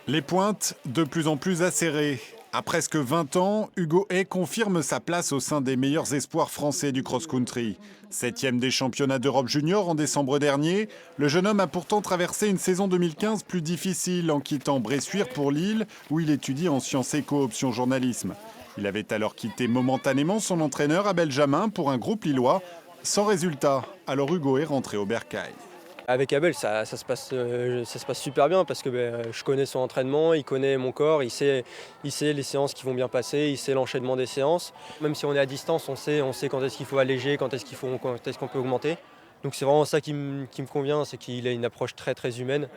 Les pointes de plus en plus acérées. À presque 20 ans, Hugo Hay confirme sa place au sein des meilleurs espoirs français du cross-country. 7e des championnats d'Europe junior en décembre dernier, le jeune homme a pourtant traversé une saison 2015 plus difficile en quittant Bressuire pour Lille, où il étudie en sciences éco option journalisme. Il avait alors quitté momentanément son entraîneur Abel Jamin pour un groupe lillois, sans résultat. Alors Hugo est rentré au Bercail. Avec Abel, ça se passe super bien parce que je connais son entraînement, il connaît mon corps, il sait les séances qui vont bien passer, il sait l'enchaînement des séances. Même si on est à distance, on sait quand est-ce qu'il faut alléger, quand est-ce qu'on peut augmenter. Donc c'est vraiment ça qui me convient, c'est qu'il a une approche très très humaine.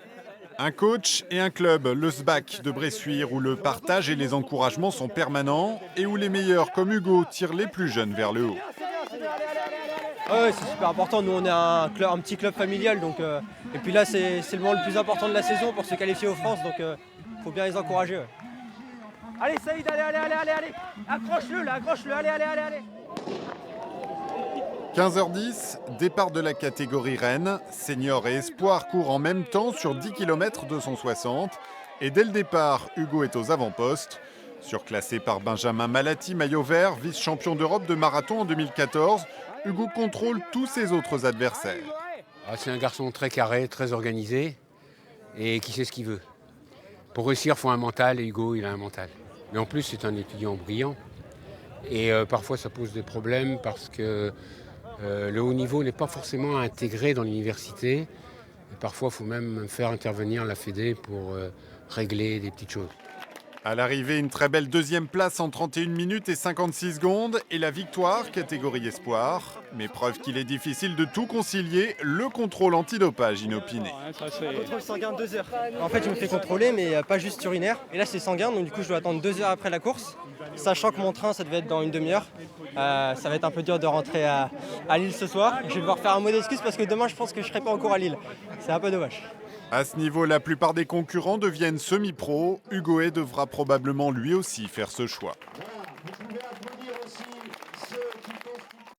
Un coach et un club, le SBAC de Bressuire, où le partage et les encouragements sont permanents et où les meilleurs comme Hugo tirent les plus jeunes vers le haut. Ouais, c'est super important. Nous, on est un petit club familial. Et puis là, c'est le moment le plus important de la saison pour se qualifier aux France. Donc, il faut bien les encourager. Ouais. Allez, Saïd, allez. Accroche-le, allez. 15h10, départ de la catégorie Rennes. Senior et espoir courent en même temps sur 10 km 260. Et dès le départ, Hugo est aux avant-postes. Surclassé par Benjamin Malati, maillot vert, vice-champion d'Europe de marathon en 2014, Hugo contrôle tous ses autres adversaires. C'est un garçon très carré, très organisé et qui sait ce qu'il veut. Pour réussir, il faut un mental et Hugo, il a un mental. Mais en plus, c'est un étudiant brillant. Et parfois, ça pose des problèmes parce que le haut niveau n'est pas forcément intégré dans l'université. Et parfois, il faut même faire intervenir la Fédé pour régler des petites choses. À l'arrivée, une très belle deuxième place en 31 minutes et 56 secondes et la victoire, catégorie espoir. Mais preuve qu'il est difficile de tout concilier, le contrôle antidopage inopiné. Contrôle sanguin 2 heures. En fait, je me fais contrôler, mais pas juste urinaire. Et là, c'est sanguin, donc du coup, je dois attendre 2 heures après la course. Sachant que mon train, ça devait être dans une demi-heure. Ça va être un peu dur de rentrer à Lille ce soir. Je vais devoir faire un mot d'excuse parce que demain, je pense que je ne serai pas en cours à Lille. C'est un peu dommage. À ce niveau, la plupart des concurrents deviennent semi-pro. Hugo Hay devra probablement lui aussi faire ce choix.